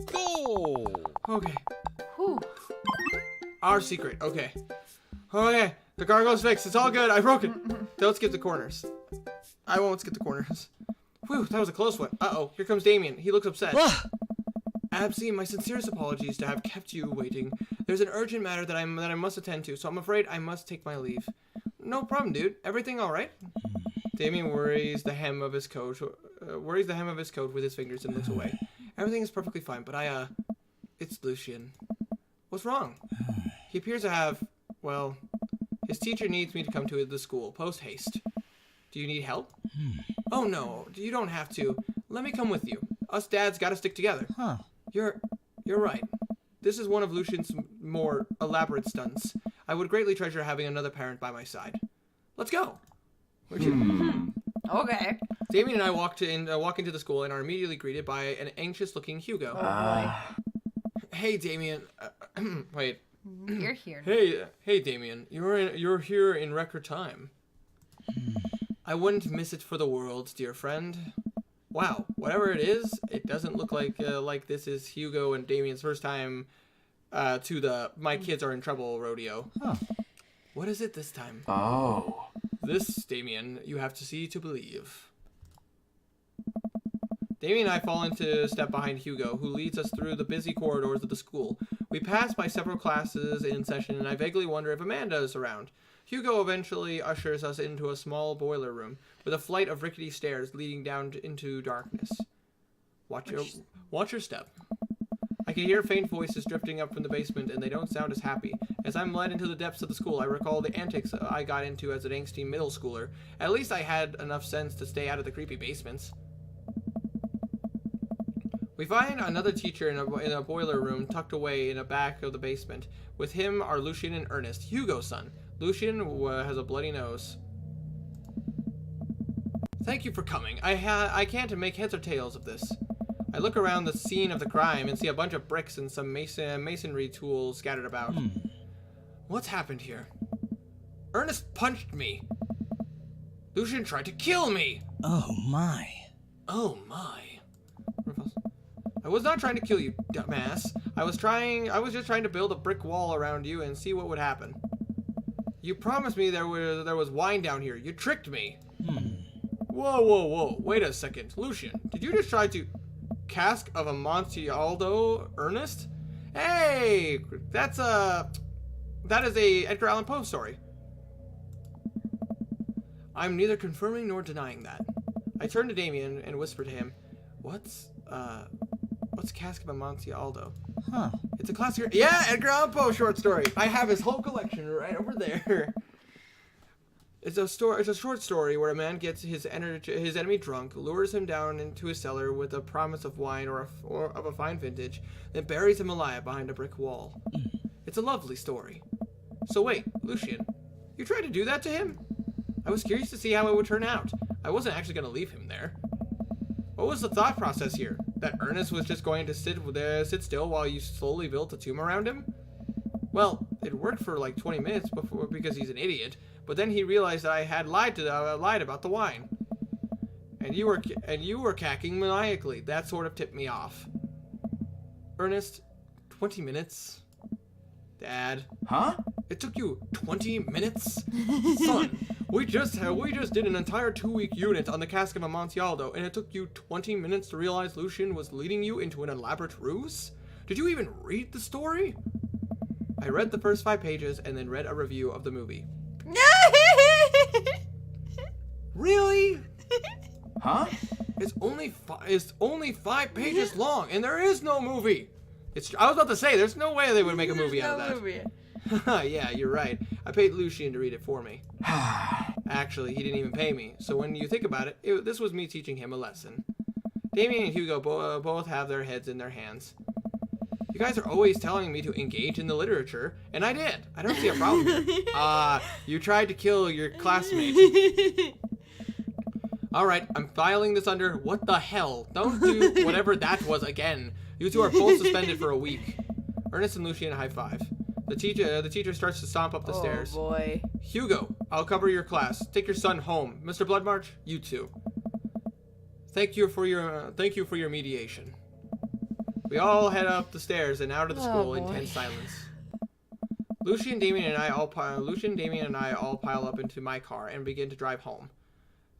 Goal. Okay. Whew. Our secret. Okay. Okay. The gargoyle's fixed. It's all good. I broke it. Don't skip the corners. I won't skip the corners. Whew, that was a close one. Uh-oh. Here comes Damien. He looks upset. Ah, Absy, my sincerest apologies to have kept you waiting. There's an urgent matter that I must attend to, so I'm afraid I must take my leave. No problem, dude. Everything all right? Damien worries the hem of his coat with his fingers and looks away. Everything is perfectly fine, but it's Lucian. What's wrong? He appears to have, well, his teacher needs me to come to the school, post haste. Do you need help? Oh no, you don't have to. Let me come with you. Us dads gotta stick together. huh. You're right. This is one of Lucian's more elaborate stunts. I would greatly treasure having another parent by my side. Let's go. Okay. Damien and I walk into the school and are immediately greeted by an anxious-looking Hugo. Hey, Damien. Wait. You're here. Hey, Damien. You're here in record time. I wouldn't miss it for the world, dear friend. Wow, whatever it is, it doesn't look like this is Hugo and Damien's first time to the "my kids are in trouble" rodeo. Huh. What is it this time? Oh. This, Damien, you have to see to believe. Damien and I fall into step behind Hugo, who leads us through the busy corridors of the school. We pass by several classes in session, and I vaguely wonder if Amanda is around. Hugo eventually ushers us into a small boiler room with a flight of rickety stairs leading down into darkness. Watch your step. I can hear faint voices drifting up from the basement, and they don't sound as happy. As I'm led into the depths of the school, I recall the antics I got into as an angsty middle schooler. At least I had enough sense to stay out of the creepy basements. We find another teacher in a boiler room tucked away in the back of the basement. With him are Lucian and Ernest, Hugo's son. Lucian has a bloody nose. Thank you for coming. I can't make heads or tails of this. I look around the scene of the crime and see a bunch of bricks and some masonry tools scattered about. What's happened here? Ernest punched me. Lucian tried to kill me. Oh my. Oh my. I was not trying to kill you, dumbass. I was just trying to build a brick wall around you and see what would happen. You promised me there was wine down here. You tricked me. Whoa. Wait a second. Lucian, did you just try to... Cask of Amontillado, Ernest? Hey! That is a Edgar Allan Poe story. I'm neither confirming nor denying that. I turn to Damien and whisper to him, What's Cask of Amontillado? Huh. It's a classic... Yeah, Edgar Allan Poe short story. I have his whole collection right over there. It's a short story where a man gets his enemy drunk, lures him down into his cellar with a promise of wine or of a fine vintage, then buries him alive behind a brick wall. It's a lovely story. So wait, Lucian, you tried to do that to him? I was curious to see how it would turn out. I wasn't actually going to leave him there. What was the thought process here? That Ernest was just going to sit still while you slowly built a tomb around him? Well, it worked for like 20 minutes before because he's an idiot. But then he realized that I had lied about the wine, and you were cacking maniacally. That sort of tipped me off. Ernest, 20 minutes. Dad. Huh? It took you 20 minutes, son. We just did an entire 2-week unit on the Cask of Amontillado, and it took you 20 minutes to realize Lucian was leading you into an elaborate ruse. Did you even read the story? I read the first 5 pages and then read a review of the movie. Really? Huh? It's only 5 pages long, and there is no movie. I was about to say, there's no way they would make a movie out of that. Yeah, you're right. I paid Lucian to read it for me. Actually, he didn't even pay me. So when you think about it, this was me teaching him a lesson. Damien and Hugo both have their heads in their hands. You guys are always telling me to engage in the literature, and I did. I don't see a problem here. You tried to kill your classmate. Alright, I'm filing this under what the hell. Don't do whatever that was again. You two are both suspended for a week. Ernest and Lucian high five. The teacher starts to stomp up the stairs. Oh boy. Hugo, I'll cover your class. Take your son home. Mr. Bloodmarch, you too. Thank you for your mediation. We all head up the stairs and out of the school in tense silence. Lucian, Damien, and I all pile up into my car and begin to drive home.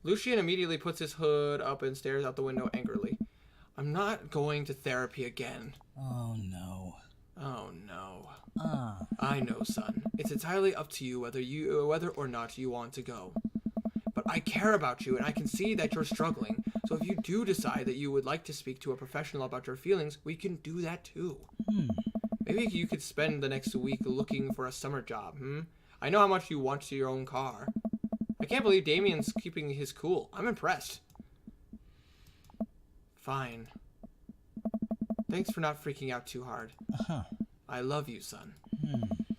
Lucian immediately puts his hood up and stares out the window angrily. I'm not going to therapy again. Oh no. Oh no. I know, son. It's entirely up to you whether or not you want to go. But I care about you and I can see that you're struggling. So if you do decide that you would like to speak to a professional about your feelings, we can do that too. Maybe you could spend the next week looking for a summer job, I know how much you want your own car. I can't believe Damien's keeping his cool. I'm impressed. Fine. Thanks for not freaking out too hard. I love you, son.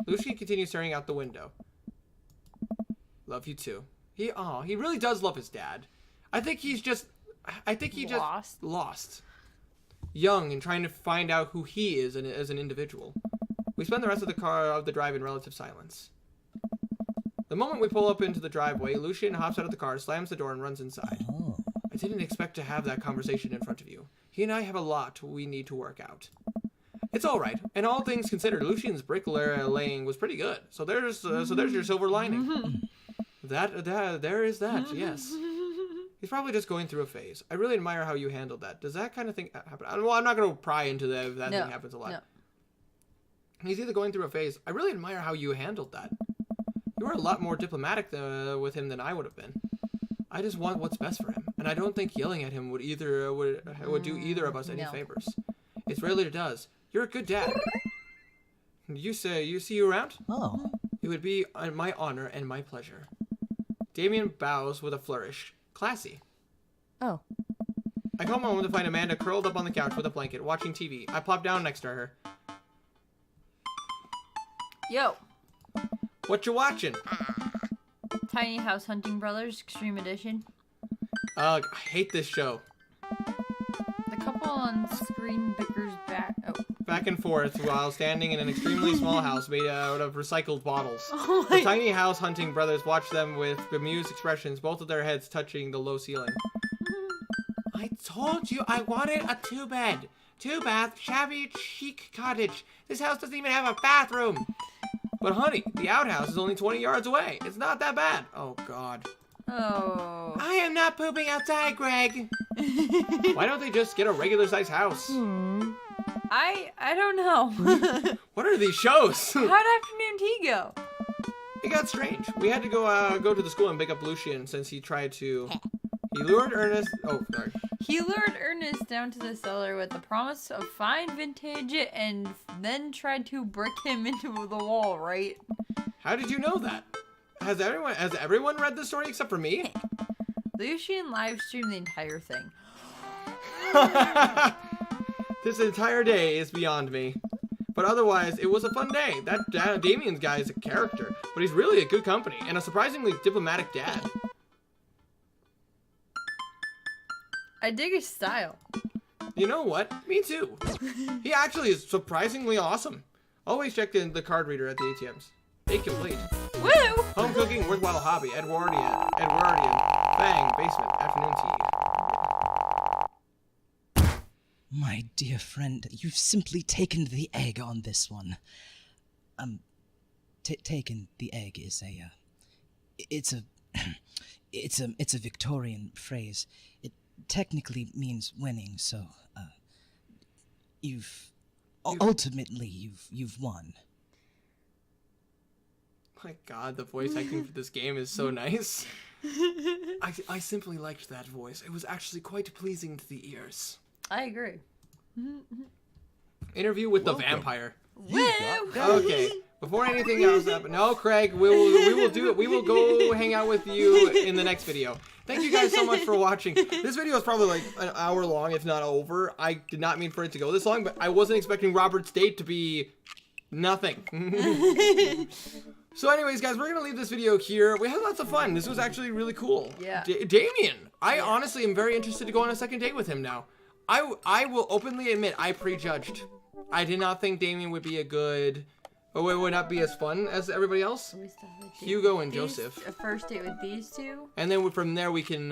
Lucian continues staring out the window. Love you too. He really does love his dad. I think he just lost. Young and trying to find out who he is as an individual. We spend the rest of the drive in relative silence. The moment we pull up into the driveway, Lucian hops out of the car, slams the door, and runs inside. I didn't expect to have that conversation in front of you. He and I have a lot we need to work out. It's all right, and all things considered, Lucian's bricklaying was pretty good. So there's your silver lining. There is that. Yes. He's probably just going through a phase. I really admire how you handled that. Does that kind of thing happen? Well, I'm not going to pry into that if that thing happens a lot. No. He's either going through a phase. I really admire how you handled that. You were a lot more diplomatic with him than I would have been. I just want what's best for him, and I don't think yelling at him would do either of us any favors. It rarely does. You're a good dad. You see you around? Oh. It would be my honor and my pleasure. Damien bows with a flourish. Classy. Oh. I come home to find Amanda curled up on the couch with a blanket, watching TV. I plop down next to her. Yo. What you watching? Tiny House Hunting Brothers Extreme Edition. I hate this show. The couple on screen bickers back and forth while standing in an extremely small house made out of recycled bottles. Oh the Tiny House Hunting Brothers watch them with bemused expressions, both of their heads touching the low ceiling. I told you I wanted a 2-bed, 2-bath, shabby chic cottage. This house doesn't even have a bathroom. But honey, the outhouse is only 20 yards away. It's not that bad. Oh, God. Oh. I am not pooping outside, Greg. Why don't they just get a regular-sized house? I don't know. What are these shows? How'd afternoon tea go? It got strange. We had to go to the school and pick up Lucian since he tried to... He lured Ernest... Oh, sorry. He lured Ernest down to the cellar with the promise of fine vintage and then tried to brick him into the wall, right? How did you know that? Has everyone read the story except for me? Lucian live streamed the entire thing. This entire day is beyond me. But otherwise, it was a fun day. That Damien's guy is a character, but he's really a good company and a surprisingly diplomatic dad. I dig his style. You know what? Me too. He actually is surprisingly awesome. Always check in the card reader at the ATMs. They complete. Woo! Home cooking, worthwhile hobby. Edwardian. Bang, basement, afternoon tea. My dear friend, you've simply taken the egg on this one. Taken the egg is it's a Victorian phrase. It technically means winning, so, ultimately, you've won. My God, the voice acting for this game is so nice. I simply liked that voice. It was actually quite pleasing to the ears. I agree. Interview with the vampire. Woo! Okay. Before anything else happens, no, Craig, we will do it. We will go hang out with you in the next video. Thank you guys so much for watching. This video is probably like an hour long, if not over. I did not mean for it to go this long, but I wasn't expecting Robert's date to be nothing. So anyways, guys, we're going to leave this video here. We had lots of fun. This was actually really cool. Yeah. Damien, I honestly am very interested to go on a second date with him now. I will openly admit I prejudged. I did not think Damien would be a good Oh, it would not be as fun as everybody else? We still have a date Hugo with and these- Joseph. A first date with these two. And then from there we can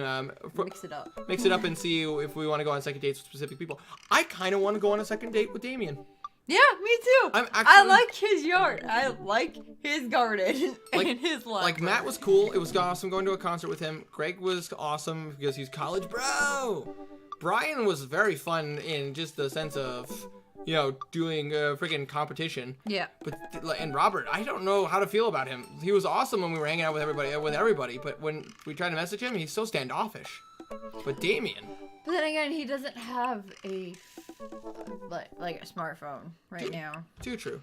Mix it up. mix it up and see if we want to go on second dates with specific people. I kind of want to go on a second date with Damien. Yeah, me too. I'm I actually- like his yard. I like his garden Like- and his life. Like, Matt was cool. It was awesome going to a concert with him. Greg was awesome because he's college bro. Brian was very fun in just the sense of, you know, doing a freaking competition. Yeah. And Robert, I don't know how to feel about him. He was awesome when we were hanging out with everybody, but when we tried to message him, he's so standoffish. But Damien, But then again, he doesn't have a like a smartphone right now. too true.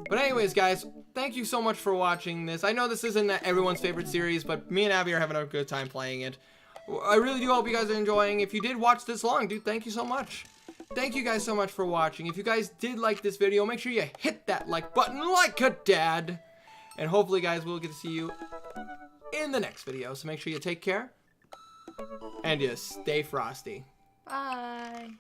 But anyways, guys, thank you so much for watching this. I know this isn't everyone's favorite series, but me and Abby are having a good time playing it. I really do hope you guys are enjoying. If you did watch this long, dude, thank you so much. Thank you guys so much for watching. If you guys did like this video, make sure you hit that like button like a dad. And hopefully, guys, we'll get to see you in the next video. So make sure you take care. And you stay frosty. Bye.